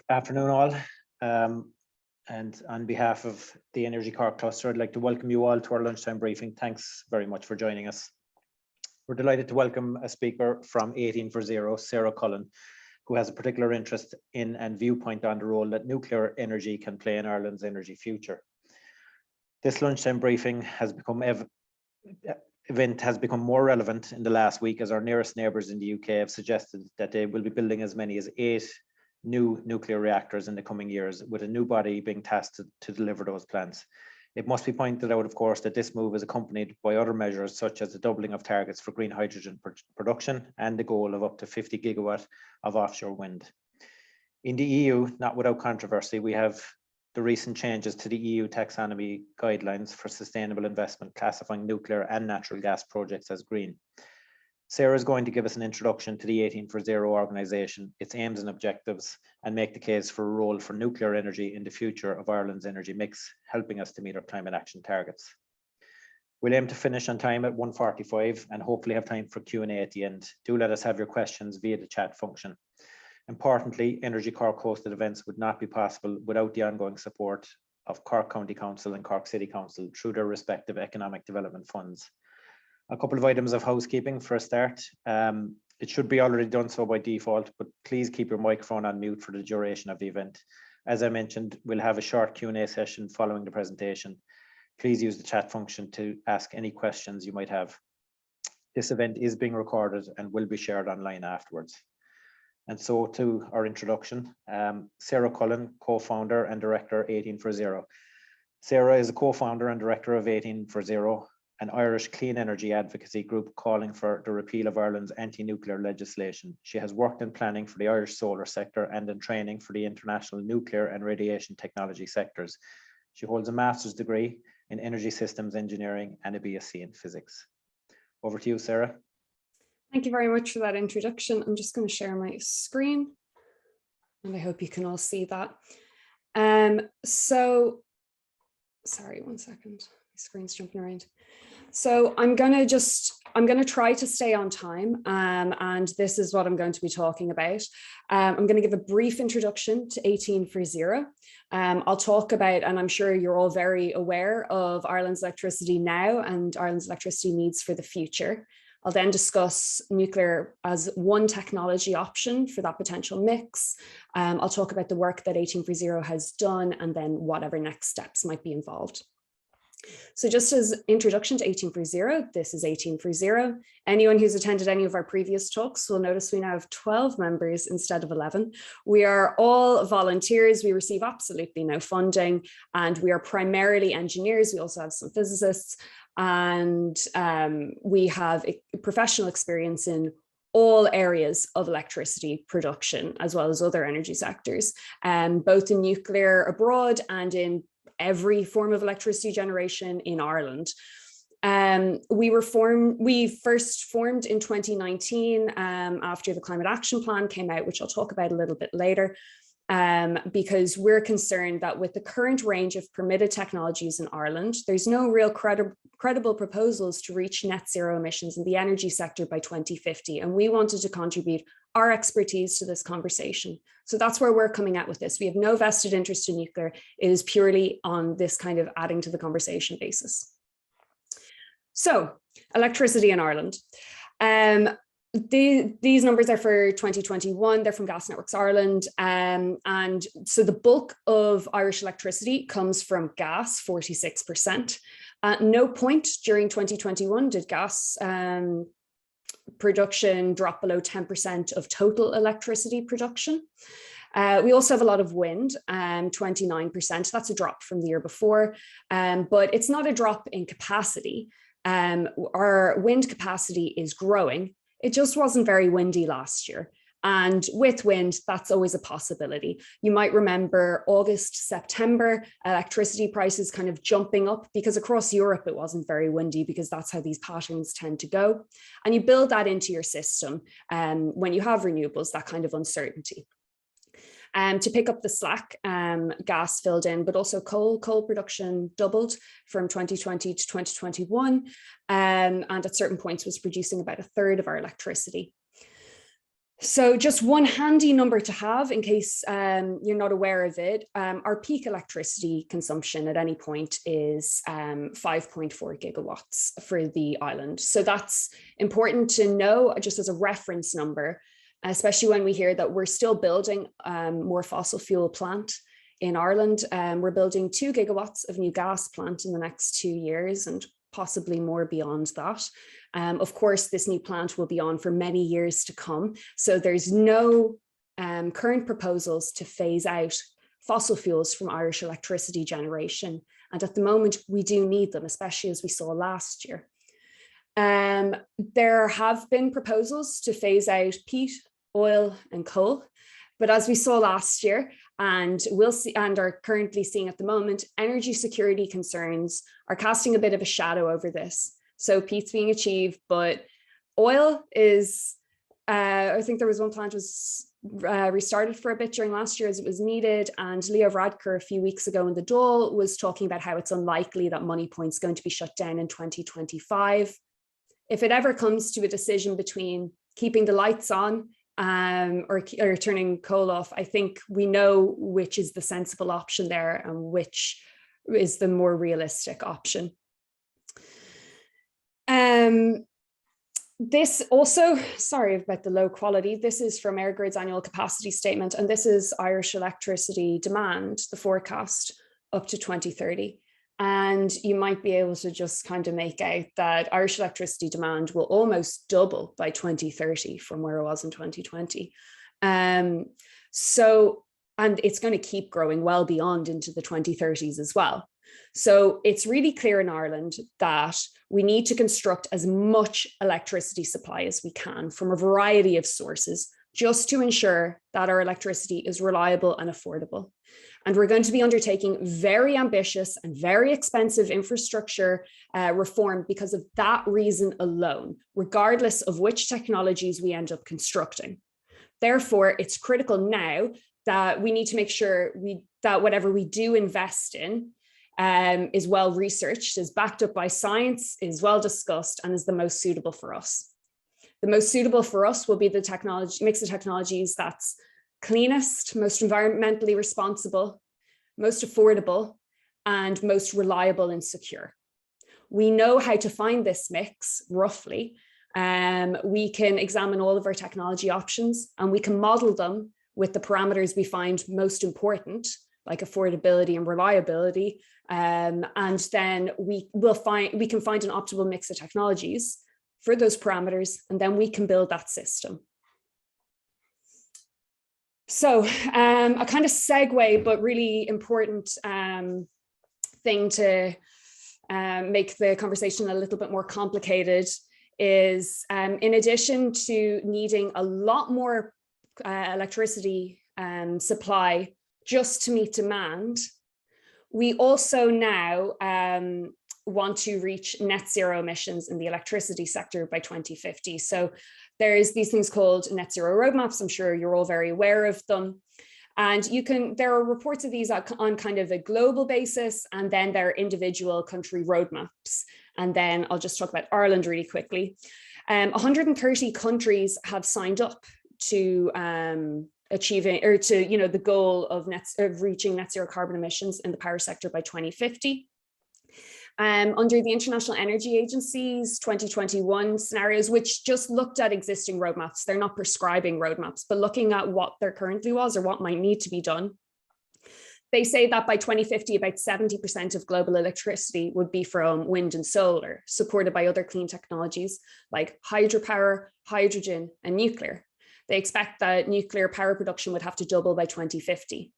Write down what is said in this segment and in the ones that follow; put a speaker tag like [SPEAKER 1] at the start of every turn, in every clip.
[SPEAKER 1] Afternoon all. And on behalf of the Energy Cork Cluster, I'd like to welcome you all to our lunchtime briefing. Thanks very much for joining us. We're delighted to welcome a speaker from 18 for Zero, Sarah Cullen, who has a particular interest in and viewpoint on the role that nuclear energy can play in Ireland's energy future. This lunchtime briefing event has become more relevant in the last week as our nearest neighbours in the UK have suggested that they will be building as many as 8 new nuclear reactors in the coming years, with a new body being tasked to deliver those plans. It must be pointed out, of course, that this move is accompanied by other measures such as the doubling of targets for green hydrogen production and the goal of up to 50 gigawatt of offshore wind. In the EU, not without controversy, we have the recent changes to the EU taxonomy guidelines for sustainable investment, classifying nuclear and natural gas projects as green. Sarah is going to give us an introduction to the 18 for Zero organisation, its aims and objectives, and make the case for a role for nuclear energy in the future of Ireland's energy mix, helping us to meet our climate action targets. We'll aim to finish on time at 1:45 and hopefully have time for Q&A at the end. Do let us have your questions via the chat function. Importantly, Energy Cork hosted events would not be possible without the ongoing support of Cork County Council and Cork City Council through their respective economic development funds. A couple of items of housekeeping for a start. It should be already done so by default, but please keep your microphone on mute for the duration of the event. As I mentioned, we'll have a short Q&A session following the presentation. Please use the chat function to ask any questions you might have. This event is being recorded and will be shared online afterwards. And so to our introduction, Sarah Cullen, co-founder and director 18 for Zero. Sarah is a co-founder and director of 18 for Zero, an Irish clean energy advocacy group calling for the repeal of Ireland's anti-nuclear legislation. She has worked in planning for the Irish solar sector and in training for the international nuclear and radiation technology sectors. She holds a master's degree in energy systems engineering and a BSc in physics. Over to you, Sarah.
[SPEAKER 2] Thank you very much for that introduction. I'm just going to share my screen and I hope you can all see that. Sorry, one second. My screen's jumping around. So I'm going to try to stay on time, and this is what I'm going to be talking about. I'm going to give a brief introduction to 18 for Zero. I'll talk about, and I'm sure you're all very aware of Ireland's electricity now and Ireland's electricity needs for the future. I'll then discuss nuclear as one technology option for that potential mix. I'll talk about the work that 18 for Zero has done and then whatever next steps might be involved. So just as introduction to 18 for Zero, this is 18 for Zero. Anyone who's attended any of our previous talks will notice we now have 12 members instead of 11. We are all volunteers. We receive absolutely no funding, and we are primarily engineers. We also have some physicists, and we have professional experience in all areas of electricity production, as well as other energy sectors, both in nuclear abroad and in every form of electricity generation in Ireland. We first formed in 2019 after the Climate Action Plan came out, which I'll talk about a little bit later, because we're concerned that with the current range of permitted technologies in Ireland, there's no real credible proposals to reach net zero emissions in the energy sector by 2050. And we wanted to contribute our expertise to this conversation. So that's where we're coming at with this. We have no vested interest in nuclear. It is purely on this kind of adding to the conversation basis. So electricity in Ireland. These numbers are for 2021. They're from Gas Networks Ireland. And so the bulk of Irish electricity comes from gas, 46%. At no point during 2021 did gas production drop below 10% of total electricity production. We also have a lot of wind, 29%. That's a drop from the year before, but it's not a drop in capacity. Our wind capacity is growing. It just wasn't very windy last year. And with wind, that's always a possibility. You might remember August, September, electricity prices kind of jumping up because across Europe, it wasn't very windy because that's how these patterns tend to go. And you build that into your system when you have renewables, that kind of uncertainty. To pick up the slack, gas filled in, but also coal production doubled from 2020 to 2021, and at certain points was producing about a third of our electricity. So just one handy number to have in case you're not aware of it, our peak electricity consumption at any point is 5.4 gigawatts for the island. So that's important to know just as a reference number, especially when we hear that we're still building more fossil fuel plant in Ireland. We're building 2 gigawatts of new gas plant in the next 2 years and possibly more beyond that. Of course, this new plant will be on for many years to come. So there's no current proposals to phase out fossil fuels from Irish electricity generation. And at the moment, we do need them, especially as we saw last year. There have been proposals to phase out peat, oil, and coal. But as we saw last year, and we'll see and are currently seeing at the moment, energy security concerns are casting a bit of a shadow over this. So peat's being achieved, but oil is, I think there was one plant was restarted for a bit during last year as it was needed. And Leo Varadkar a few weeks ago in the Dáil was talking about how it's unlikely that Moneypoint's going to be shut down in 2025. If it ever comes to a decision between keeping the lights on or turning coal off, I think we know which is the sensible option there and which is the more realistic option. This also, sorry about the low quality, this is from EirGrid's annual capacity statement, and this is Irish electricity demand, the forecast up to 2030. And you might be able to just kind of make out that Irish electricity demand will almost double by 2030 from where it was in 2020. And it's going to keep growing well beyond into the 2030s as well. So it's really clear in Ireland that we need to construct as much electricity supply as we can from a variety of sources, just to ensure that our electricity is reliable and affordable. And we're going to be undertaking very ambitious and very expensive infrastructure reform because of that reason alone, regardless of which technologies we end up constructing. Therefore, it's critical now that we need to make sure that whatever we do invest in is well researched, is backed up by science, is well discussed, and is the most suitable for us. The most suitable for us will be the mix of technologies that's cleanest, most environmentally responsible, most affordable, and most reliable and secure. We know how to find this mix roughly. We can examine all of our technology options and we can model them with the parameters we find most important, like affordability and reliability. And then we can find an optimal mix of technologies for those parameters, and then we can build that system. So a kind of segue, but really important thing to make the conversation a little bit more complicated is in addition to needing a lot more electricity supply just to meet demand, we also now want to reach net zero emissions in the electricity sector by 2050. So there's these things called net zero roadmaps. I'm sure you're all very aware of them. And there are reports of these on kind of a global basis, and then there are individual country roadmaps. And then I'll just talk about Ireland really quickly. 130 countries have signed up to achieving, or to, the goal of reaching net zero carbon emissions in the power sector by 2050. Under the International Energy Agency's 2021 scenarios, which just looked at existing roadmaps, they're not prescribing roadmaps, but looking at what there currently was or what might need to be done. They say that by 2050, about 70% of global electricity would be from wind and solar, supported by other clean technologies like hydropower, hydrogen, and nuclear. They expect that nuclear power production would have to double by 2050.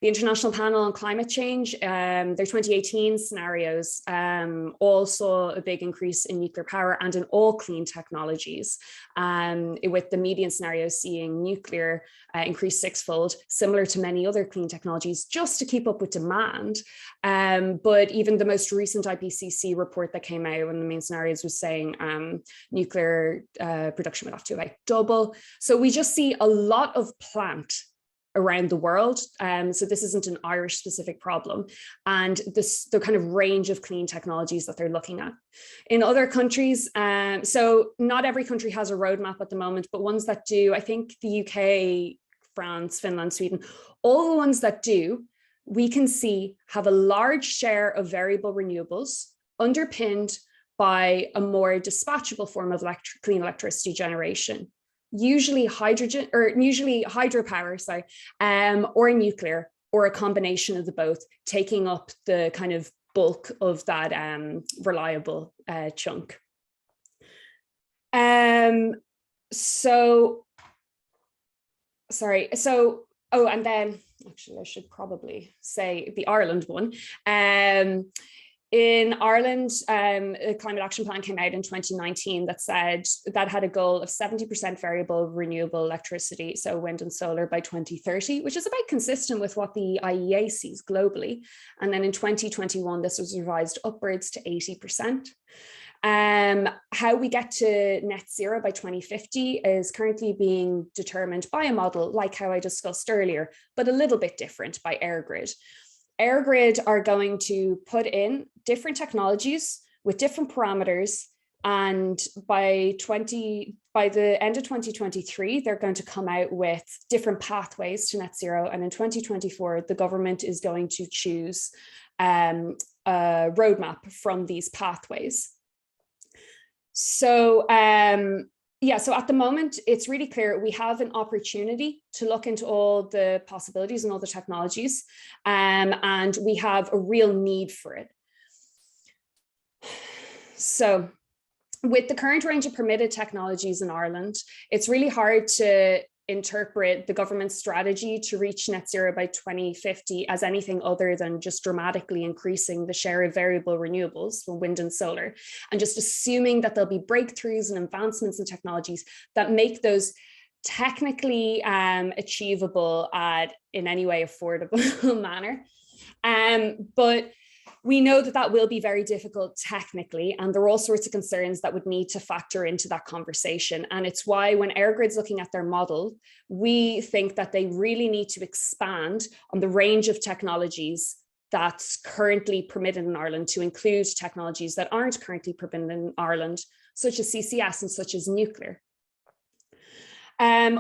[SPEAKER 2] The International Panel on Climate Change, their 2018 scenarios all saw a big increase in nuclear power and in all clean technologies, with the median scenario seeing nuclear increase sixfold, similar to many other clean technologies, just to keep up with demand. But even the most recent IPCC report that came out in the main scenarios was saying nuclear production would have to about double. So we just see a lot of plant around the world. So this isn't an Irish specific problem. And the kind of range of clean technologies that they're looking at. In other countries, so not every country has a roadmap at the moment, but ones that do, I think the UK, France, Finland, Sweden, all the ones that do, we can see have a large share of variable renewables underpinned by a more dispatchable form of clean electricity generation. Usually hydrogen, or usually hydropower, sorry, or nuclear, or a combination of the both, taking up the kind of bulk of that reliable chunk. So, sorry, so, oh, and then, actually, I should probably say the Ireland one. In Ireland, a climate action plan came out in 2019 that said that had a goal of 70% variable renewable electricity, so wind and solar, by 2030, which is about consistent with what the IEA sees globally. And then in 2021, this was revised upwards to 80%. How we get to net zero by 2050 is currently being determined by a model like how I discussed earlier, but a little bit different, by EirGrid. EirGrid are going to put in different technologies with different parameters, and by the end of 2023, they're going to come out with different pathways to net zero. And in 2024, the government is going to choose a roadmap from these pathways. So yeah, so at the moment, it's really clear we have an opportunity to look into all the possibilities and all the technologies, and we have a real need for it. So with the current range of permitted technologies in Ireland, it's really hard to interpret the government's strategy to reach net zero by 2050 as anything other than just dramatically increasing the share of variable renewables from wind and solar, and just assuming that there'll be breakthroughs and advancements in technologies that make those technically achievable in any way affordable manner. But we know that that will be very difficult technically, and there are all sorts of concerns that would need to factor into that conversation. And it's why when EirGrid's looking at their model, we think that they really need to expand on the range of technologies that's currently permitted in Ireland to include technologies that aren't currently permitted in Ireland, such as CCS and such as nuclear.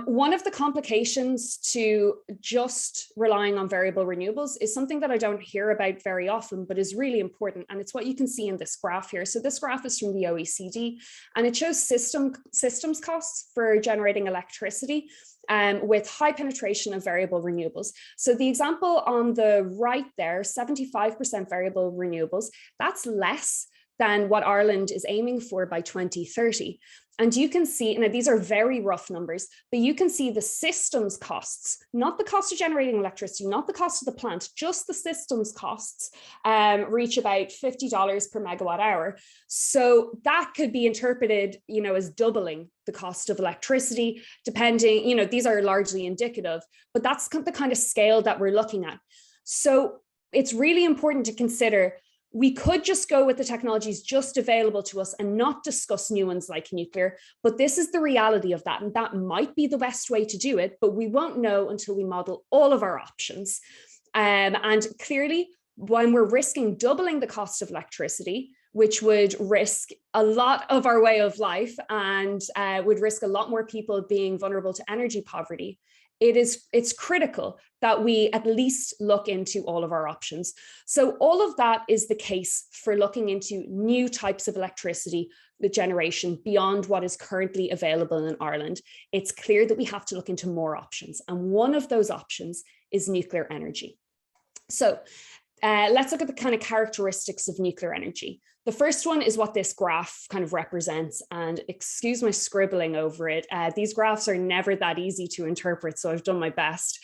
[SPEAKER 2] One of the complications to just relying on variable renewables is something that I don't hear about very often, but is really important. And it's what you can see in this graph here. So this graph is from the OECD, and it shows systems costs for generating electricity with high penetration of variable renewables. So the example on the right there, 75% variable renewables, that's less than what Ireland is aiming for by 2030. And you can see, now these are very rough numbers, but you can see the systems costs, not the cost of generating electricity, not the cost of the plant, just the systems costs reach about $50 per megawatt hour. So that could be interpreted, as doubling the cost of electricity, depending, these are largely indicative, but that's the kind of scale that we're looking at. So it's really important to consider we could just go with the technologies just available to us and not discuss new ones like nuclear, but this is the reality of that. And that might be the best way to do it, but we won't know until we model all of our options. And clearly, when we're risking doubling the cost of electricity, which would risk a lot of our way of life and would risk a lot more people being vulnerable to energy poverty, it's critical that we at least look into all of our options. So all of that is the case for looking into new types of electricity, the generation beyond what is currently available in Ireland. It's clear that we have to look into more options. And one of those options is nuclear energy. So let's look at the kind of characteristics of nuclear energy. The first one is what this graph kind of represents, and excuse my scribbling over it. These graphs are never that easy to interpret, so I've done my best.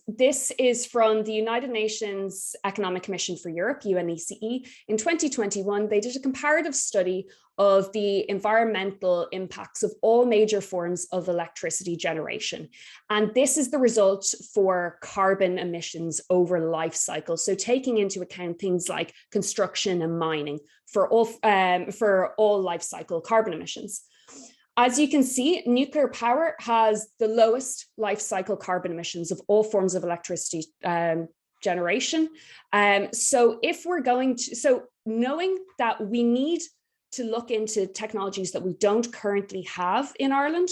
[SPEAKER 2] This is from the United Nations Economic Commission for Europe, UNECE. In 2021, they did a comparative study of the environmental impacts of all major forms of electricity generation. And this is the result for carbon emissions over life cycle. So taking into account things like construction and mining for all life cycle carbon emissions. As you can see, nuclear power has the lowest life cycle carbon emissions of all forms of electricity generation. So if we're going to, so knowing that we need to look into technologies that we don't currently have in Ireland,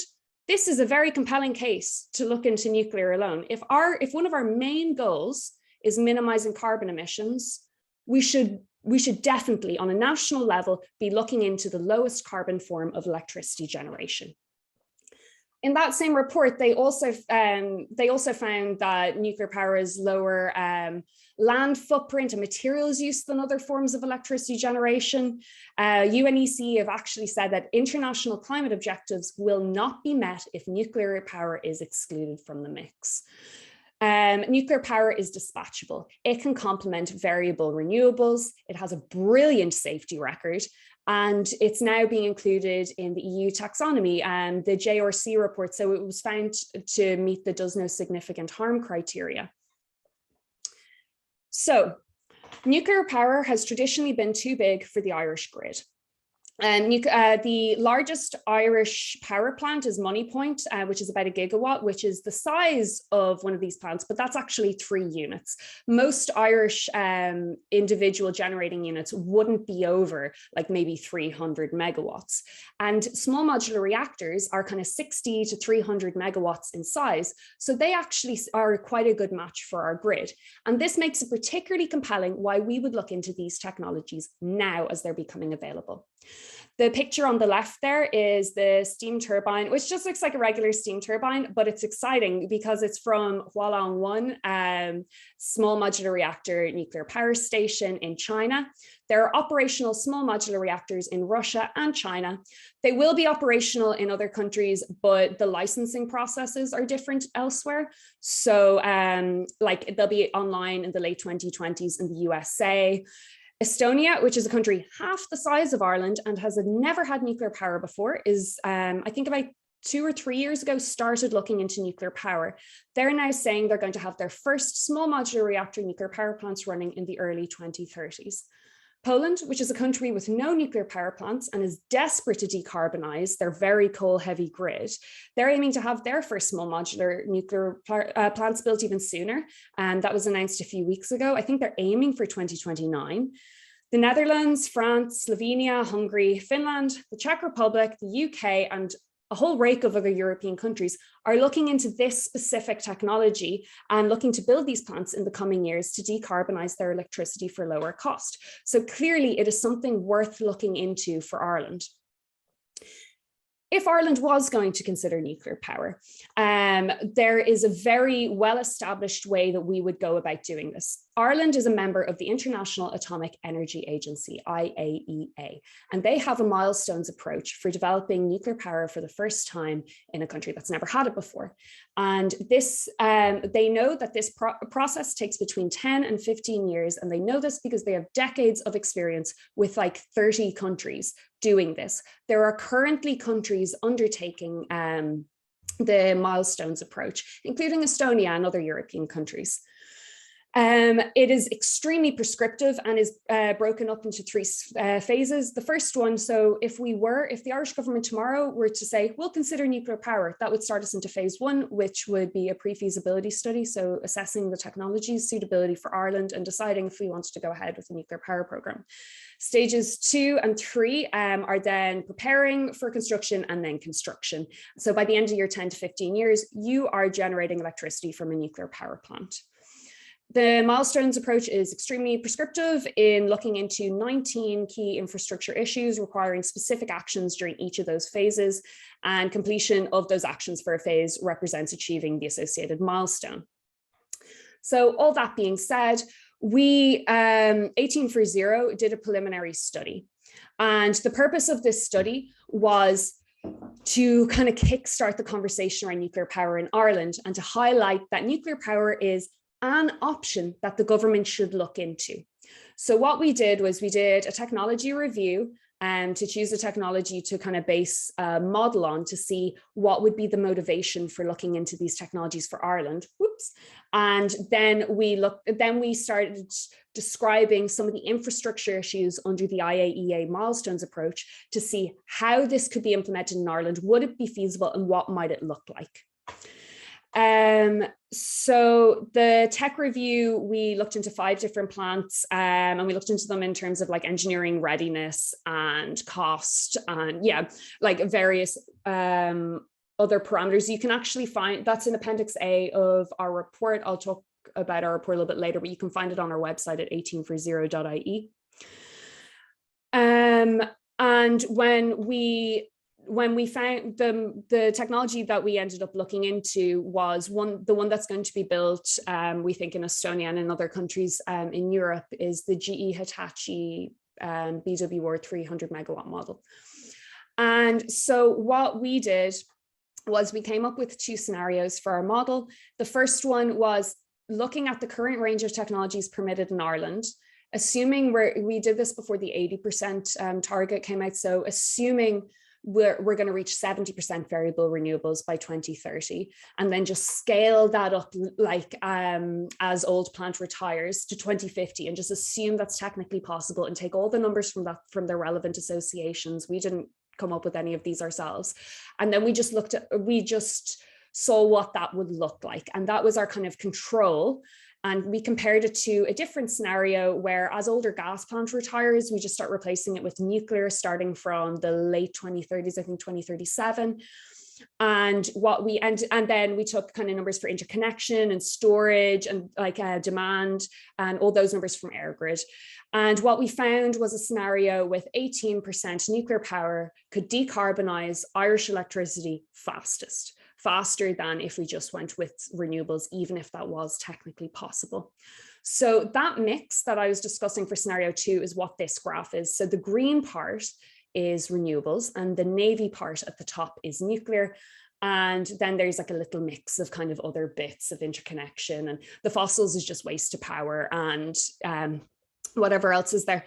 [SPEAKER 2] this is a very compelling case to look into nuclear alone. If one of our main goals is minimizing carbon emissions, we should definitely, on a national level, be looking into the lowest carbon form of electricity generation. In that same report, they also found that nuclear power is lower land footprint and materials use than other forms of electricity generation. UNEC have actually said that international climate objectives will not be met if nuclear power is excluded from the mix. Nuclear power is dispatchable. It can complement variable renewables. It has a brilliant safety record, and it's now being included in the EU taxonomy and the JRC report. So it was found to meet the does no significant harm criteria. So nuclear power has traditionally been too big for the Irish grid. The largest Irish power plant is Moneypoint, which is about 1 gigawatt, which is the size of one of these plants, but that's actually 3 units. Most Irish individual generating units wouldn't be over like maybe 300 megawatts. And small modular reactors are kind of 60 to 300 megawatts in size. So they actually are quite a good match for our grid. And this makes it particularly compelling why we would look into these technologies now as they're becoming available. The picture on the left there is the steam turbine, which just looks like a regular steam turbine, but it's exciting because it's from Hualong 1 small modular reactor nuclear power station in China. There are operational small modular reactors in Russia and China. They will be operational in other countries, but the licensing processes are different elsewhere. So like they'll be online in the late 2020s in the USA. Estonia, which is a country half the size of Ireland and has never had nuclear power before, is, I think about 2 or 3 years ago, started looking into nuclear power. They're now saying they're going to have their first small modular reactor nuclear power plants running in the early 2030s. Poland, which is a country with no nuclear power plants and is desperate to decarbonize their very coal-heavy grid, they're aiming to have their first small modular nuclear plants built even sooner. And that was announced a few weeks ago. I think they're aiming for 2029. The Netherlands, France, Slovenia, Hungary, Finland, the Czech Republic, the UK, and a whole rake of other European countries are looking into this specific technology and looking to build these plants in the coming years to decarbonize their electricity for lower cost. So clearly it is something worth looking into for Ireland. If Ireland was going to consider nuclear power, there is a very well-established way that we would go about doing this. Ireland is a member of the International Atomic Energy Agency, IAEA, and they have a milestones approach for developing nuclear power for the first time in a country that's never had it before. And this, they know that this process takes between 10 and 15 years, and they know this because they have decades of experience with like 30 countries doing this. There are currently countries undertaking the milestones approach, including Estonia and other European countries. It is extremely prescriptive and is broken up into 3 phases. The first one, so if the Irish government tomorrow were to say, we'll consider nuclear power, that would start us into phase 1, which would be a pre-feasibility study. So assessing the technology's suitability for Ireland and deciding if we wanted to go ahead with a nuclear power program. Stages 2 and 3 are then preparing for construction and then construction. So by the end of your 10 to 15 years, you are generating electricity from a nuclear power plant. The milestones approach is extremely prescriptive in looking into 19 key infrastructure issues requiring specific actions during each of those phases, and completion of those actions for a phase represents achieving the associated milestone. So all that being said, we, 1840, did a preliminary study. And the purpose of this study was to kind of kickstart the conversation around nuclear power in Ireland and to highlight that nuclear power is an option that the government should look into. So what we did was we did a technology review to choose a technology to kind of base a model on to see what would be the motivation for looking into these technologies for Ireland. Whoops. And then we started describing some of the infrastructure issues under the IAEA milestones approach to see how this could be implemented in Ireland. Would it be feasible and what might it look like? So the tech review, we looked into 5 different plants, and we looked into them in terms of like engineering readiness and cost and like various other parameters. You can actually find that's in Appendix A of our report. I'll talk about our report a little bit later, but you can find it on our website at 1840.ie. And when we found the technology that we ended up looking into was the one that's going to be built, we think in Estonia and in other countries in Europe, is the GE Hitachi BWR 300 megawatt model. And so what we did was we came up with 2 scenarios for our model. The first one was looking at the current range of technologies permitted in Ireland, assuming we did this before the 80% target came out. So assuming we're going to reach 70% variable renewables by 2030, and then just scale that up like as old plant retires to 2050, and just assume that's technically possible and take all the numbers from the relevant associations. We didn't come up with any of these ourselves. And then we just saw what that would look like. And that was our kind of control. And we compared it to a different scenario where as older gas plant retires, we just start replacing it with nuclear starting from the late 2030s, I think 2037. And then we took kind of numbers for interconnection and storage and like demand and all those numbers from EirGrid. And what we found was a scenario with 18% nuclear power could decarbonize Irish electricity faster than if we just went with renewables, even if that was technically possible. So that mix that I was discussing for scenario 2 is what this graph is. So the green part is renewables and the navy part at the top is nuclear. And then there's like a little mix of kind of other bits of interconnection, and the fossils is just waste to power and whatever else is there.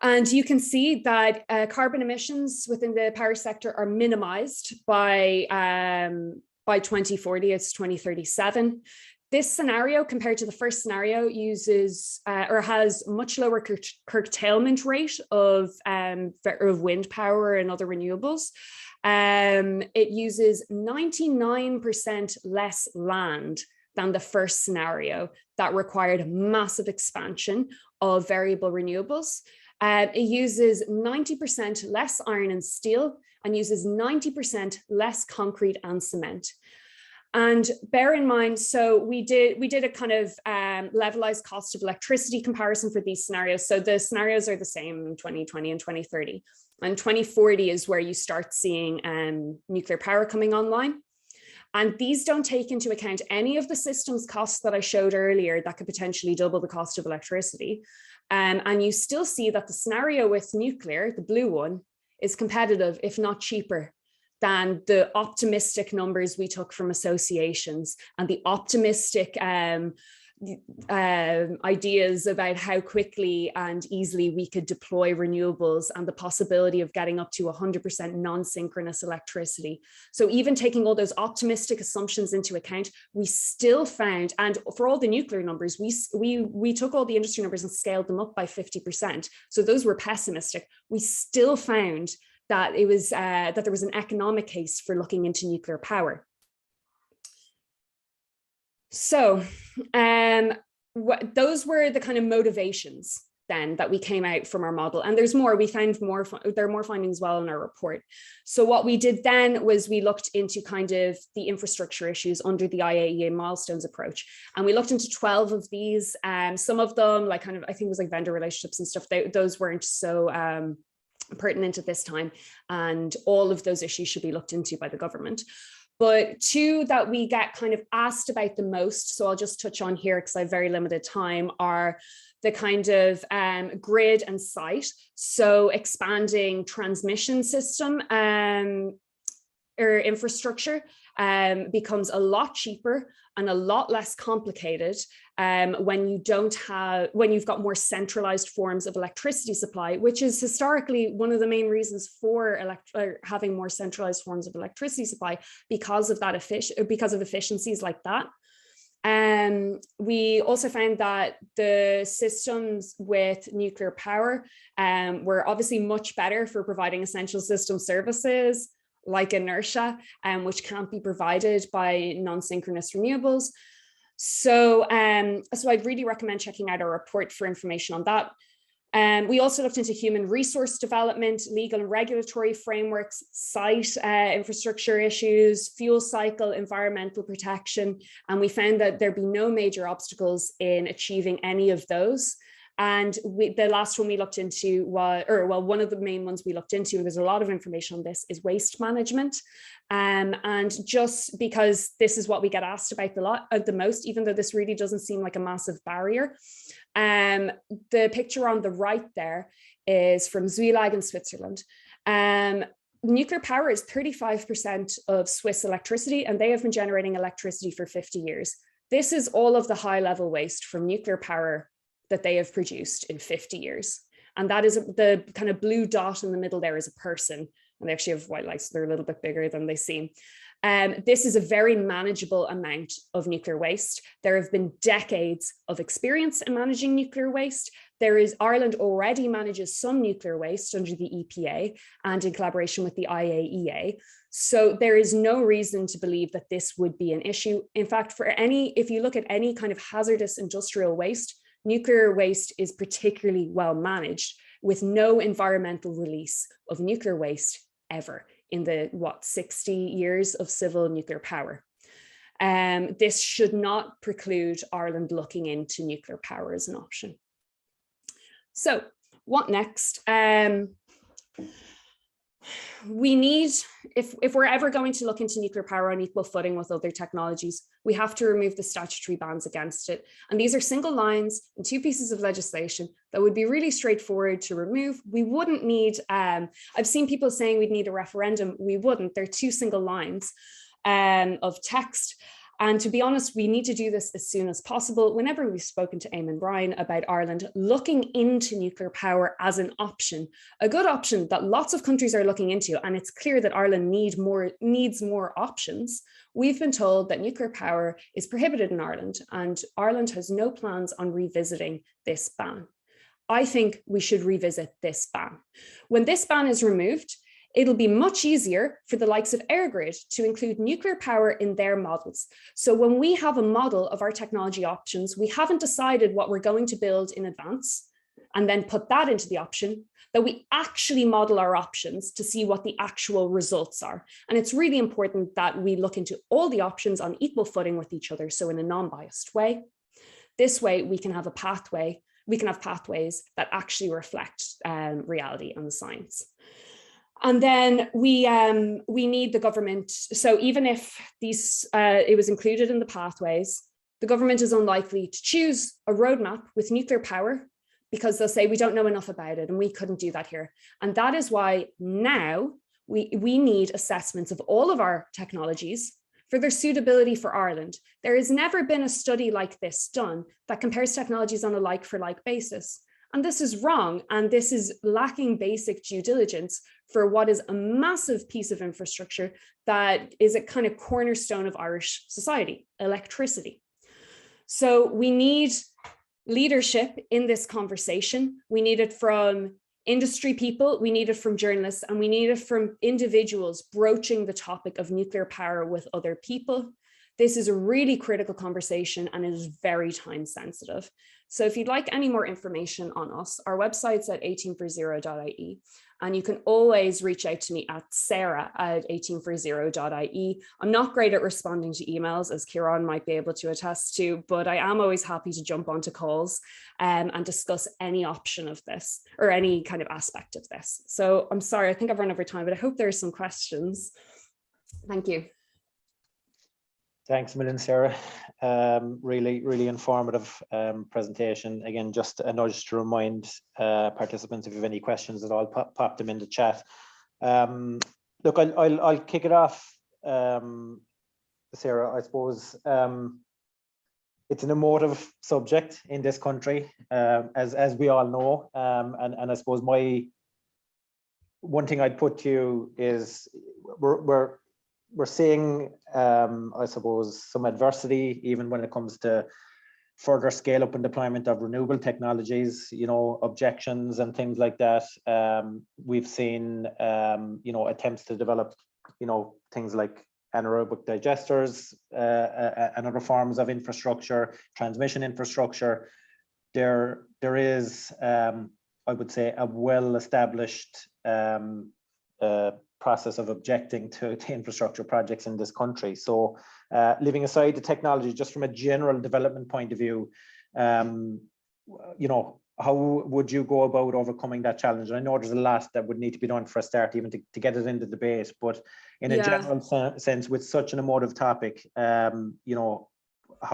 [SPEAKER 2] And you can see that carbon emissions within the power sector are minimized by 2040, it's 2037. This scenario compared to the first scenario uses or has much lower curtailment rate of wind power and other renewables. It uses 99% less land than the first scenario that required massive expansion of variable renewables. It uses 90% less iron and steel and uses 90% less concrete and cement. And bear in mind, so we did a kind of levelized cost of electricity comparison for these scenarios. So the scenarios are the same in 2020 and 2030. And 2040 is where you start seeing nuclear power coming online. And these don't take into account any of the systems costs that I showed earlier that could potentially double the cost of electricity. And you still see that the scenario with nuclear, the blue one, is competitive, if not cheaper, than the optimistic numbers we took from associations and the optimistic ideas about how quickly and easily we could deploy renewables and the possibility of getting up to 100% non-synchronous electricity. So even taking all those optimistic assumptions into account, we still found, and for all the nuclear numbers, we took all the industry numbers and scaled them up by 50%. So those were pessimistic. We still found that it was that there was an economic case for looking into nuclear power. So those were the kind of motivations then that we came out from our model. And there's more, we found more, there are more findings as well in our report. So what we did then was we looked into kind of the infrastructure issues under the IAEA milestones approach. And we looked into 12 of these, some of them like kind of, I think it was like vendor relationships and stuff, those weren't so pertinent at this time. And all of those issues should be looked into by the government. But 2 that we get kind of asked about the most, so I'll just touch on here because I have very limited time, are the kind of grid and site. So expanding transmission system or infrastructure becomes a lot cheaper and a lot less complicated when you've got more centralized forms of electricity supply, which is historically one of the main reasons for having more centralized forms of electricity supply, because of efficiencies like that. We also found that the systems with nuclear power were obviously much better for providing essential system services like inertia, which can't be provided by non-synchronous renewables. So I'd really recommend checking out our report for information on that. We also looked into human resource development, legal and regulatory frameworks, site infrastructure issues, fuel cycle, environmental protection, and we found that there'd be no major obstacles in achieving any of those. And the last one we looked into one of the main ones we looked into, and there's a lot of information on this, is waste management. And just because this is what we get asked about the most, even though this really doesn't seem like a massive barrier. The picture on the right there is from Zuilag in Switzerland. Nuclear power is 35% of Swiss electricity, and they have been generating electricity for 50 years. This is all of the high level waste from nuclear power that they have produced in 50 years. And that is the kind of blue dot in the middle there is a person, and they actually have white lights, so they're a little bit bigger than they seem. This is a very manageable amount of nuclear waste. There have been decades of experience in managing nuclear waste. Ireland already manages some nuclear waste under the EPA and in collaboration with the IAEA. So there is no reason to believe that this would be an issue. In fact, if you look at any kind of hazardous industrial waste, nuclear waste is particularly well managed, with no environmental release of nuclear waste ever in the 60 years of civil nuclear power. This should not preclude Ireland looking into nuclear power as an option. So what next? We need, if we're ever going to look into nuclear power on equal footing with other technologies, we have to remove the statutory bans against it. And these are single lines in 2 pieces of legislation that would be really straightforward to remove. We wouldn't need, I've seen people saying we'd need a referendum. We wouldn't. They're 2 single lines of text. And to be honest, we need to do this as soon as possible. Whenever we've spoken to Eamon Ryan about Ireland looking into nuclear power as an option, a good option that lots of countries are looking into, and it's clear that Ireland needs more options, we've been told that nuclear power is prohibited in Ireland, and Ireland has no plans on revisiting this ban. I think we should revisit this ban. When this ban is removed, it'll be much easier for the likes of EirGrid to include nuclear power in their models. So when we have a model of our technology options, we haven't decided what we're going to build in advance and then put that into the option, that we actually model our options to see what the actual results are. And it's really important that we look into all the options on equal footing with each other, so in a non-biased way. This way we can have pathways that actually reflect reality and the science. And then we need the government. So even if it was included in the pathways, the government is unlikely to choose a roadmap with nuclear power, because they'll say we don't know enough about it and we couldn't do that here. And that is why now we need assessments of all of our technologies for their suitability for Ireland. There has never been a study like this done that compares technologies on a like for like basis. And this is wrong, and this is lacking basic due diligence for what is a massive piece of infrastructure that is a kind of cornerstone of Irish society, electricity. So we need leadership in this conversation. We need it from industry people, we need it from journalists, and we need it from individuals broaching the topic of nuclear power with other people. This is a really critical conversation and it is very time sensitive. So if you'd like any more information on us, our website's at 1840.ie, and you can always reach out to me at sarah@1840.ie. I'm not great at responding to emails, as Kieran might be able to attest to, but I am always happy to jump onto calls and discuss any option of this or any kind of aspect of this. So I'm sorry, I think I've run over time, but I hope there are some questions. Thank you.
[SPEAKER 1] Thanks a million, Sarah. Really informative presentation. Again, just a nudge to remind participants, if you have any questions at all, pop them in the chat. Look, I'll kick it off, Sarah. I suppose it's an emotive subject in this country, as we all know, and I suppose one thing I'd put to you is we're seeing, I suppose, some adversity even when it comes to further scale up and deployment of renewable technologies, objections and things like that. We've seen, attempts to develop, things like anaerobic digesters and other forms of infrastructure, transmission infrastructure. There is, I would say, a well-established process of objecting to infrastructure projects in this country. So leaving aside the technology, just from a general development point of view, how would you go about overcoming that challenge? And I know there's a lot that would need to be done for a start, even to get it into debate, but in a general sense, with such an emotive topic, how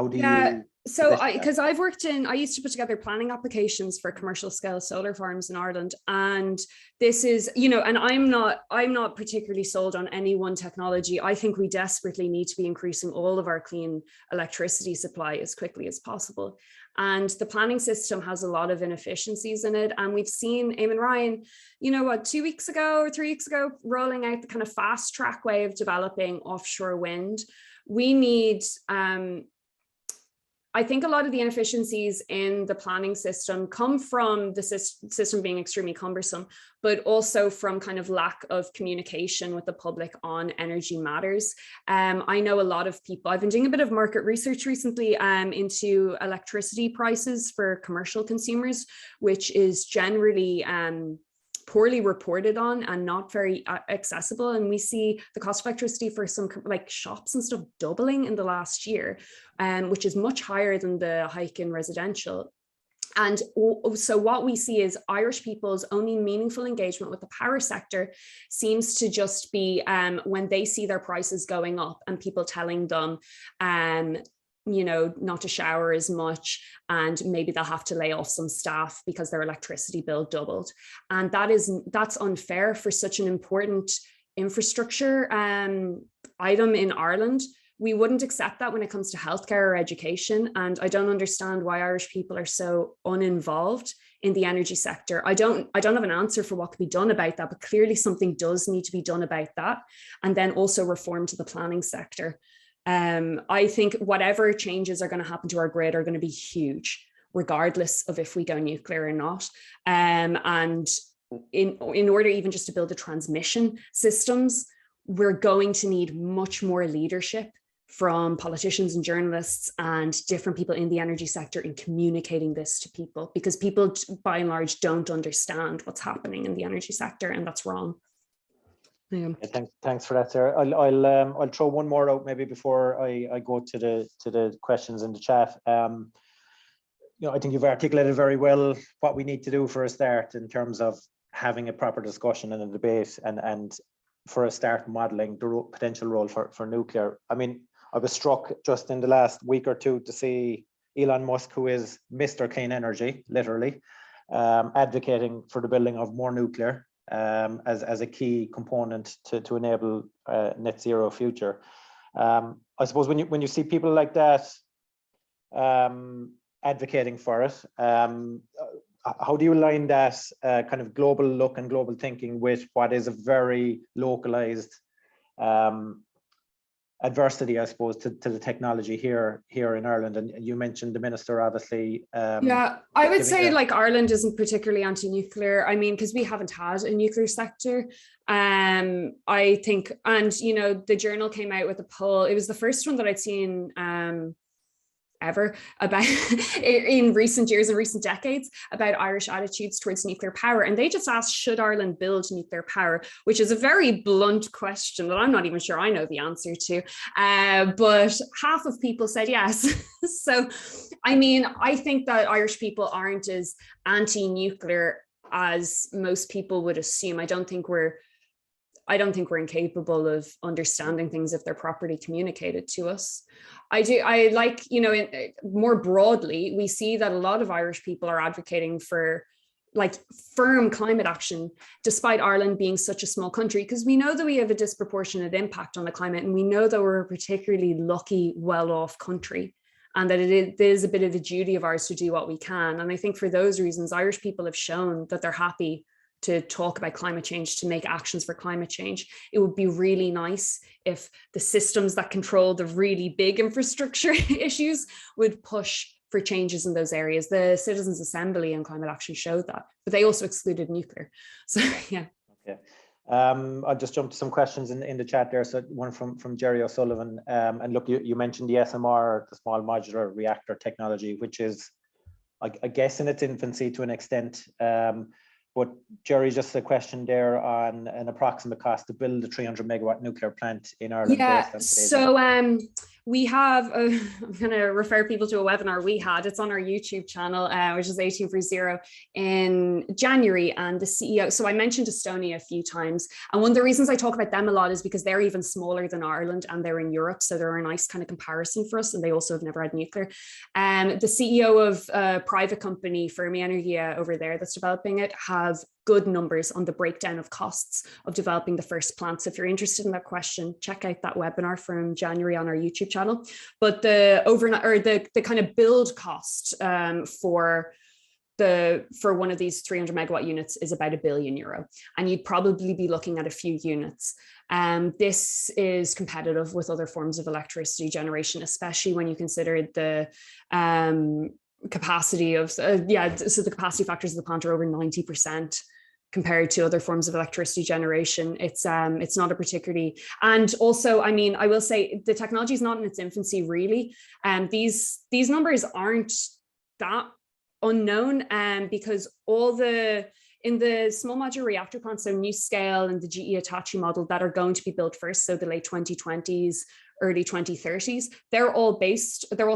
[SPEAKER 1] do you?
[SPEAKER 2] So because I used to put together planning applications for commercial scale solar farms in Ireland. And this is, and I'm not particularly sold on any one technology. I think we desperately need to be increasing all of our clean electricity supply as quickly as possible. And the planning system has a lot of inefficiencies in it. And we've seen Eamon Ryan, 2 weeks ago or 3 weeks ago, rolling out the kind of fast track way of developing offshore wind. We need, I think a lot of the inefficiencies in the planning system come from the system being extremely cumbersome, but also from kind of lack of communication with the public on energy matters. I know a lot of people, I've been doing a bit of market research recently into electricity prices for commercial consumers, which is generally poorly reported on and not very accessible. And we see the cost of electricity for some like shops and stuff doubling in the last year, which is much higher than the hike in residential. And so what we see is Irish people's only meaningful engagement with the power sector seems to just be when they see their prices going up and people telling them, not to shower as much, and maybe they'll have to lay off some staff because their electricity bill doubled. And that's unfair for such an important infrastructure item in Ireland. We wouldn't accept that when it comes to healthcare or education. And I don't understand why Irish people are so uninvolved in the energy sector. I don't have an answer for what could be done about that, but clearly something does need to be done about that. And then also reform to the planning sector. I think whatever changes are going to happen to our grid are going to be huge, regardless of if we go nuclear or not. And in order even just to build the transmission systems, we're going to need much more leadership from politicians and journalists and different people in the energy sector in communicating this to people, because people by and large don't understand what's happening in the energy sector, and that's wrong. Yeah.
[SPEAKER 1] Thanks for that, Sarah. I'll throw one more out maybe before I go to the questions in the chat. I think you've articulated very well what we need to do for a start in terms of having a proper discussion and a debate, and for a start modelling the potential role for nuclear. I mean, I was struck just in the last week or two to see Elon Musk, who is Mr. Clean Energy, literally, advocating for the building of more nuclear. As a key component to enable a net zero future. I suppose when you see people like that advocating for it, how do you align that kind of global look and global thinking with what is a very localized adversity, I suppose, to the technology here in Ireland? And you mentioned the minister, obviously.
[SPEAKER 2] Yeah, I would say like Ireland isn't particularly anti-nuclear. I mean, because we haven't had a nuclear sector. I think, and the Journal came out with a poll. It was the first one that I'd seen ever about in recent years and recent decades about Irish attitudes towards nuclear power. And they just asked, should Ireland build nuclear power? Which is a very blunt question that I'm not even sure I know the answer to. But half of people said yes. So, I mean, I think that Irish people aren't as anti-nuclear as most people would assume. I don't think we're incapable of understanding things if they're properly communicated to us. I like, more broadly, we see that a lot of Irish people are advocating for like firm climate action, despite Ireland being such a small country, because we know that we have a disproportionate impact on the climate, and we know that we're a particularly lucky, well-off country, and that it is a bit of a duty of ours to do what we can. And I think for those reasons, Irish people have shown that they're happy to talk about climate change, to make actions for climate change. It would be really nice if the systems that control the really big infrastructure issues would push for changes in those areas. The Citizens Assembly on climate action showed that, but they also excluded nuclear. So yeah.
[SPEAKER 1] Okay. I'll just jump to some questions in the chat there. So one from Jerry O'Sullivan. And look, you mentioned the SMR, the small modular reactor technology, which is, I guess, in its infancy to an extent. But Jerry, just a question there on an approximate cost to build a 300 megawatt nuclear plant in Ireland.
[SPEAKER 2] Yeah, so we have, I'm going to refer people to a webinar we had. It's on our YouTube channel, which is 1830 in January. And the CEO, so I mentioned Estonia a few times. And one of the reasons I talk about them a lot is because they're even smaller than Ireland and they're in Europe. So they're a nice kind of comparison for us. And they also have never had nuclear. The CEO of a private company, Fermi Energia, over there that's developing it, have good numbers on the breakdown of costs of developing the first plant. So if you're interested in that question, check out that webinar from January on our YouTube channel. But the overnight, or the kind of build cost for one of these 300 megawatt units is about €1 billion, and you'd probably be looking at a few units. This is competitive with other forms of electricity generation, especially when you consider the capacity of, so the capacity factors of the plant are over 90% compared to other forms of electricity generation. It's not a particularly, and also, I mean, I will say the technology is not in its infancy really. These numbers aren't that unknown, because in the small modular reactor plants, so NuScale and the GE Hitachi model that are going to be built first, so the late 2020s, early 2030s, they're all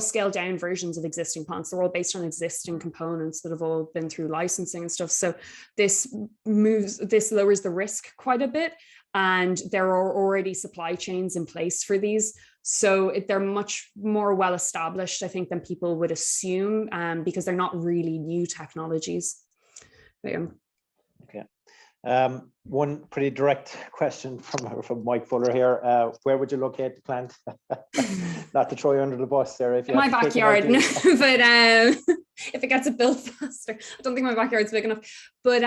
[SPEAKER 2] scaled down versions of existing plants. They're all based on existing components that have all been through licensing and stuff. So this lowers the risk quite a bit. And there are already supply chains in place for these. So they're much more well established, I think, than people would assume, because they're not really new technologies. Okay.
[SPEAKER 1] One pretty direct question from Mike Fuller here. Where would you locate the plant? Not to throw you under the bus there. If you
[SPEAKER 2] my backyard, no, but if it gets it built faster, I don't think my backyard's big enough. But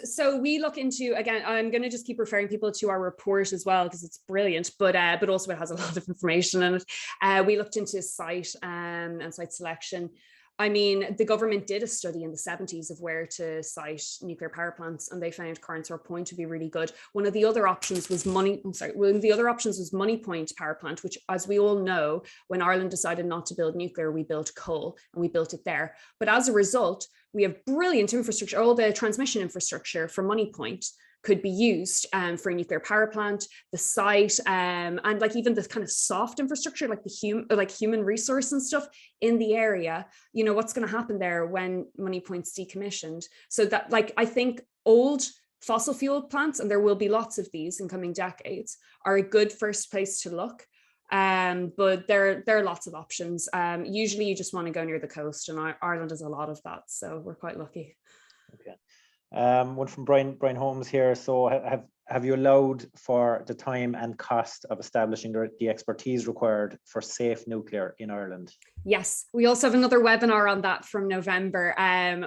[SPEAKER 2] so we look into, again, I'm going to just keep referring people to our report as well because it's brilliant, but also it has a lot of information in it. We looked into site and site selection. I mean, the government did a study in the 70s of where to site nuclear power plants, and they found Carnsore Point to be really good. One of the other options was Money Point power plant, which, as we all know, when Ireland decided not to build nuclear, we built coal and we built it there. But as a result, we have brilliant infrastructure. All the transmission infrastructure for Money Point could be used for a nuclear power plant, the site, and like even the kind of soft infrastructure, like human resource and stuff in the area. You know, what's going to happen there when Money Point's decommissioned? So that, like, I think old fossil fuel plants, and there will be lots of these in coming decades, are a good first place to look. But there are lots of options. Usually you just want to go near the coast, and Ireland has a lot of that, so we're quite lucky.
[SPEAKER 1] Okay. One from Brian Holmes here. So have you allowed for the time and cost of establishing the expertise required for safe nuclear in Ireland?
[SPEAKER 2] Yes, we also have another webinar on that from November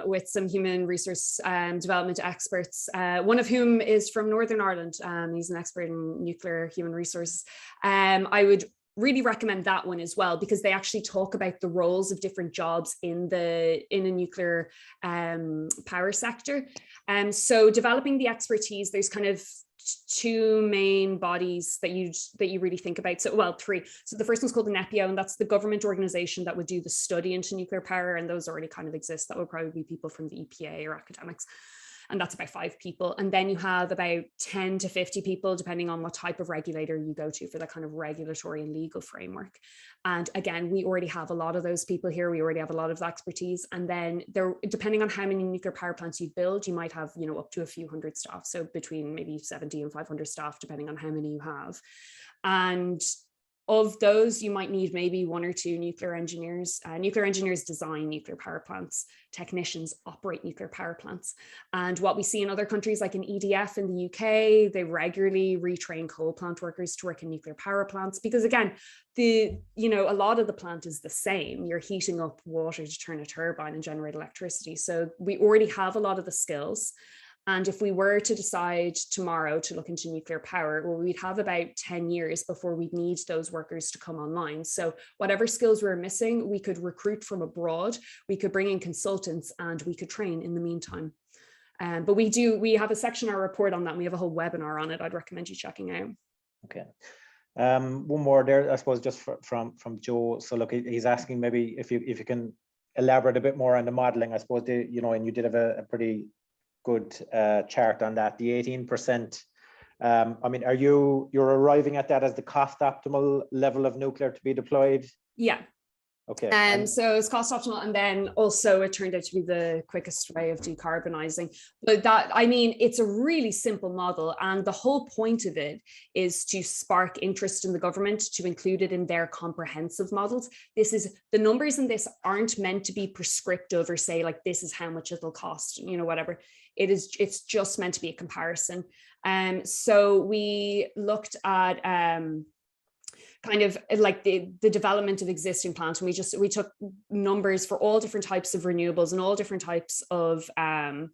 [SPEAKER 2] with some human resource development experts, one of whom is from Northern Ireland. He's an expert in nuclear human resources. I would really recommend that one as well, because they actually talk about the roles of different jobs in a nuclear power sector. So developing the expertise, there's kind of two main bodies that you really think about. So, well, three. So the first one's called the NEPIO, and that's the government organization that would do the study into nuclear power, and those already kind of exist. That would probably be people from the EPA or academics. And that's about 5 people. And then you have about 10 to 50 people, depending on what type of regulator you go to for that kind of regulatory and legal framework. And again, we already have a lot of those people here. We already have a lot of expertise. And then there, depending on how many nuclear power plants you build, you might have, up to a few hundred staff. So between maybe 70 and 500 staff, depending on how many you have. And of those, you might need maybe 1 or 2 nuclear engineers. Nuclear engineers design nuclear power plants. Technicians operate nuclear power plants. And what we see in other countries, like in EDF in the UK, they regularly retrain coal plant workers to work in nuclear power plants, because again, a lot of the plant is the same. You're heating up water to turn a turbine and generate electricity. So we already have a lot of the skills. And if we were to decide tomorrow to look into nuclear power, well, we'd have about 10 years before we'd need those workers to come online. So whatever skills we're missing, we could recruit from abroad, we could bring in consultants, and we could train in the meantime. But we have a section in our report on that. And we have a whole webinar on it. I'd recommend you checking out.
[SPEAKER 1] Okay. One more there, I suppose, just from Joe. So look, he's asking maybe if you can elaborate a bit more on the modeling. I suppose, and you did have a pretty good chart on that, the 18%. I mean, you're arriving at that as the cost optimal level of nuclear to be deployed?
[SPEAKER 2] Yeah.
[SPEAKER 1] Okay.
[SPEAKER 2] So it's cost optimal, and then also it turned out to be the quickest way of decarbonizing. But that, I mean, it's a really simple model, and the whole point of it is to spark interest in the government to include it in their comprehensive models. The numbers in this aren't meant to be prescriptive or say like this is how much it'll cost, whatever. It's just meant to be a comparison. So we looked at kind of like the development of existing plants, and we took numbers for all different types of renewables and all different types of all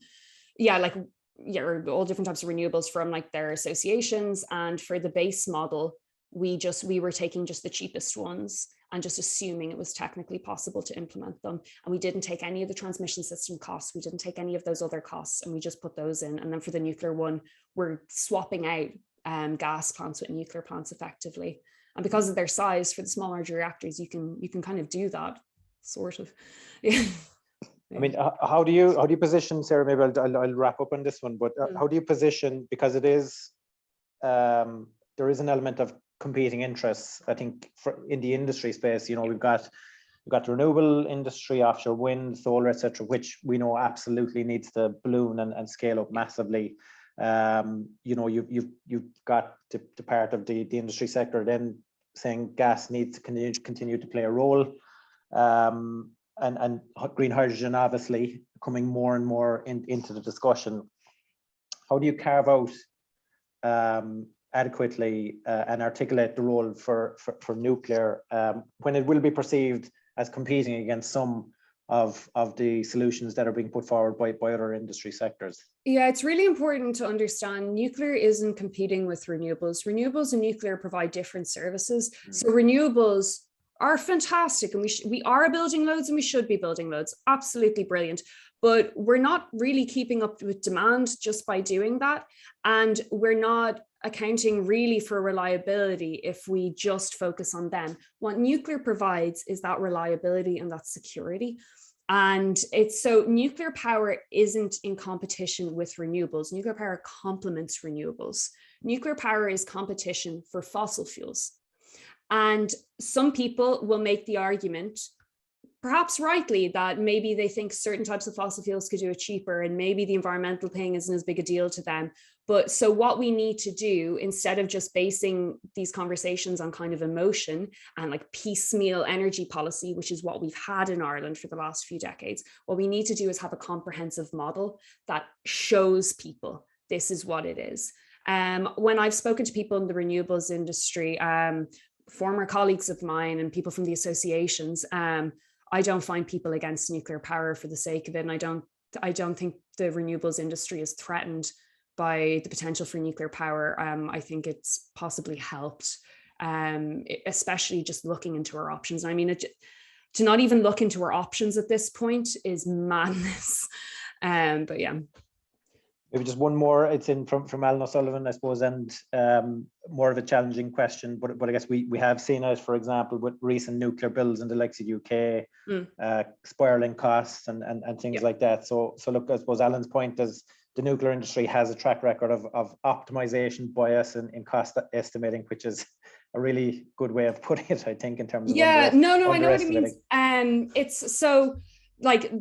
[SPEAKER 2] different types of renewables from like their associations. And for the base model, we were taking just the cheapest ones and just assuming it was technically possible to implement them. And we didn't take any of the transmission system costs. We didn't take any of those other costs, and we just put those in. And then for the nuclear one, we're swapping out gas plants with nuclear plants effectively. And because of their size, for the small modular reactors, you can kind of do that, sort of. Yeah.
[SPEAKER 1] I mean, how do you position, Sarah? Maybe I'll wrap up on this one, but how do you position, because it is there is an element of competing interests, I think, in the industry space. We've got the renewable industry, offshore wind, solar, etc., which we know absolutely needs to balloon and scale up massively. You've got the part of the industry sector then saying gas needs to continue to play a role, and green hydrogen obviously coming more and more into the discussion. How do you carve out adequately and articulate the role for nuclear when it will be perceived as competing against some of the solutions that are being put forward by other industry sectors?
[SPEAKER 2] Yeah, it's really important to understand nuclear isn't competing with renewables. Renewables and nuclear provide different services. So renewables are fantastic, and we are building loads, and we should be building loads. Absolutely brilliant. But we're not really keeping up with demand just by doing that. And we're not accounting really for reliability if we just focus on them. What nuclear provides is that reliability and that security. And nuclear power isn't in competition with renewables. Nuclear power complements renewables. Nuclear power is competition for fossil fuels. And some people will make the argument, perhaps rightly, that maybe they think certain types of fossil fuels could do it cheaper, and maybe the environmental thing isn't as big a deal to them. But so what we need to do, instead of just basing these conversations on kind of emotion and like piecemeal energy policy, which is what we've had in Ireland for the last few decades, what we need to do is have a comprehensive model that shows people this is what it is. When I've spoken to people in the renewables industry, former colleagues of mine and people from the associations, I don't find people against nuclear power for the sake of it. And I don't think the renewables industry is threatened by the potential for nuclear power. I think it's possibly helped, especially just looking into our options. I mean, to not even look into our options at this point is madness. But yeah.
[SPEAKER 1] Maybe just one more. It's in from Alan O'Sullivan, I suppose, and more of a challenging question. But I guess we have seen it, for example, with recent nuclear bills in the likes of UK, spiraling costs and things like that. So look, I suppose Alan's point is the nuclear industry has a track record of optimization bias in cost estimating, which is a really good way of putting it, I think, in terms of
[SPEAKER 2] I know what it means. It's so like,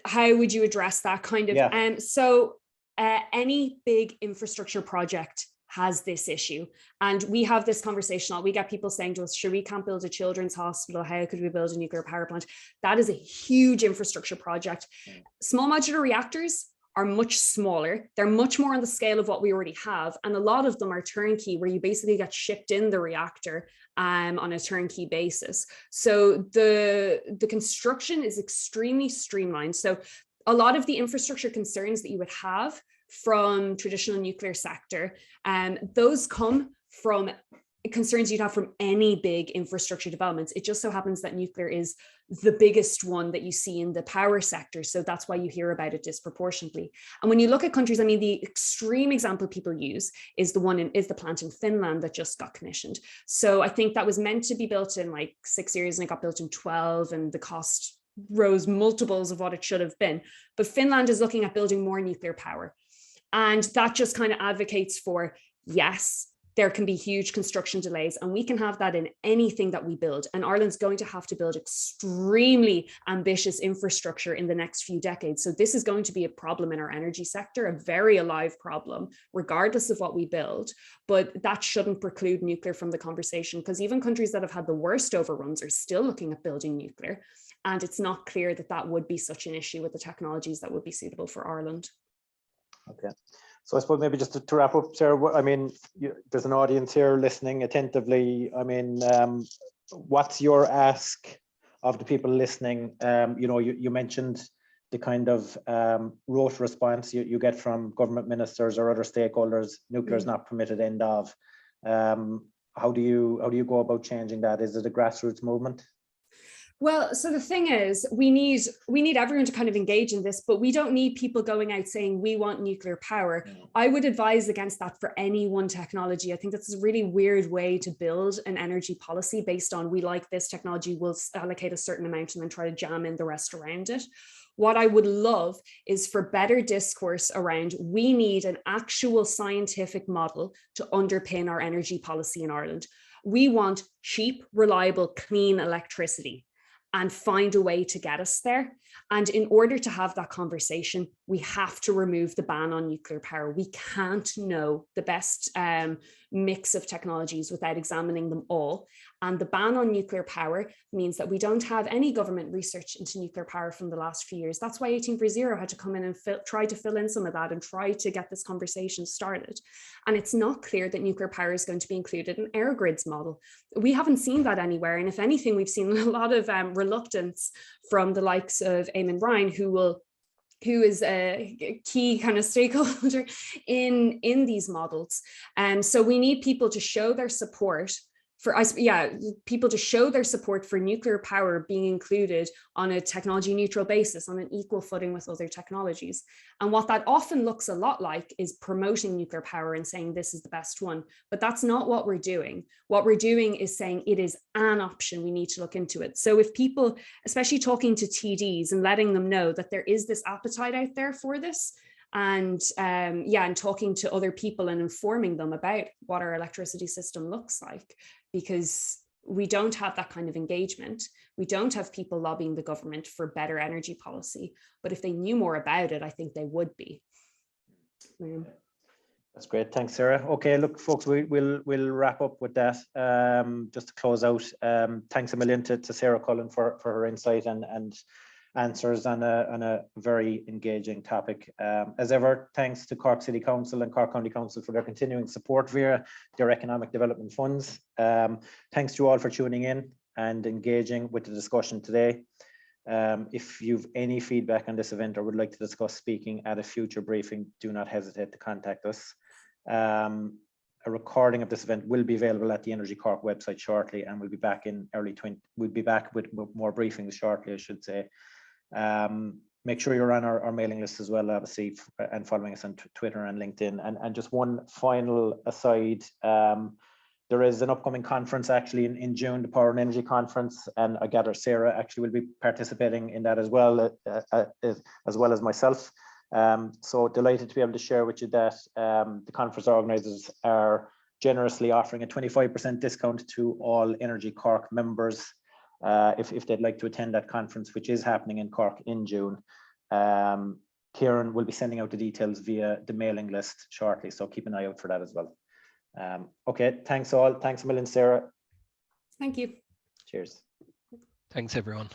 [SPEAKER 2] how would you address that kind of? So any big infrastructure project has this issue. And we have this conversation, we get people saying to us, sure, we can't build a children's hospital. How could we build a nuclear power plant? That is a huge infrastructure project. Small modular reactors are much smaller. They're much more on the scale of what we already have. And a lot of them are turnkey, where you basically get shipped in the reactor on a turnkey basis. So the construction is extremely streamlined. So a lot of the infrastructure concerns that you would have from traditional nuclear sector, those come from concerns you'd have from any big infrastructure developments. It just so happens that nuclear is the biggest one that you see in the power sector. So that's why you hear about it disproportionately. And when you look at countries, I mean, the extreme example people use is the plant in Finland that just got commissioned. So I think that was meant to be built in like 6 years and it got built in 12, and the cost rose multiples of what it should have been. But Finland is looking at building more nuclear power. And that just kind of advocates for, yes, there can be huge construction delays, and we can have that in anything that we build. And Ireland's going to have to build extremely ambitious infrastructure in the next few decades. So this is going to be a problem in our energy sector, a very alive problem, regardless of what we build. But that shouldn't preclude nuclear from the conversation, because even countries that have had the worst overruns are still looking at building nuclear. And it's not clear that that would be such an issue with the technologies that would be suitable for Ireland.
[SPEAKER 1] Okay. So I suppose maybe just to wrap up, Sarah, I mean, there's an audience here listening attentively. I mean, what's your ask of the people listening? You know, you mentioned the kind of rote response you get from government ministers or other stakeholders. Nuclear is not permitted, end of. How do you go about changing that? Is it a grassroots movement?
[SPEAKER 2] Well, so the thing is, we need everyone to kind of engage in this, but we don't need people going out saying we want nuclear power. I would advise against that for any one technology. I think that's a really weird way to build an energy policy based on, we like this technology, we'll allocate a certain amount and then try to jam in the rest around it. What I would love is for better discourse around, we need an actual scientific model to underpin our energy policy in Ireland. We want cheap, reliable, clean electricity, and find a way to get us there. And in order to have that conversation, we have to remove the ban on nuclear power. We can't know the best mix of technologies without examining them all. And the ban on nuclear power means that we don't have any government research into nuclear power from the last few years. That's why 1840 had to come in and try to fill in some of that and try to get this conversation started. And it's not clear that nuclear power is going to be included in EirGrid's model. We haven't seen that anywhere. And if anything, we've seen a lot of reluctance from the likes of Eamon Ryan, who is a key kind of stakeholder in these models. And so we need people to show their support for people to show their support for nuclear power being included on a technology neutral basis, on an equal footing with other technologies. And what that often looks a lot like is promoting nuclear power and saying this is the best one. But that's not what we're doing. What we're doing is saying it is an option, we need to look into it. So if people, especially talking to TDs and letting them know that there is this appetite out there for this, and and talking to other people and informing them about what our electricity system looks like, because we don't have that kind of engagement. We don't have people lobbying the government for better energy policy, but if they knew more about it, I think they would be.
[SPEAKER 1] That's great. Thanks, Sarah. Okay, look, folks, we'll wrap up with that. Just to close out, thanks a million to Sarah Cullen for her insight and answers on a very engaging topic. As ever, thanks to Cork City Council and Cork County Council for their continuing support via their economic development funds. Thanks to you all for tuning in and engaging with the discussion today. If you've any feedback on this event or would like to discuss speaking at a future briefing, do not hesitate to contact us. A recording of this event will be available at the Energy Cork website shortly, and we'll be back in we'll be back with more briefings shortly, I should say. Make sure you're on our mailing list as well, obviously, and following us on Twitter and LinkedIn. And just one final aside, there is an upcoming conference actually in June, the Power and Energy Conference, and I gather Sarah actually will be participating in that as well as myself. So delighted to be able to share with you that the conference organisers are generously offering a 25% discount to all Energy Cork members if they'd like to attend that conference, which is happening in Cork in June. Kieran will be sending out the details via the mailing list shortly, so keep an eye out for that as well. Okay, thanks all. Thanks a million, Sarah.
[SPEAKER 2] Thank you.
[SPEAKER 1] Cheers.
[SPEAKER 3] Thanks, everyone.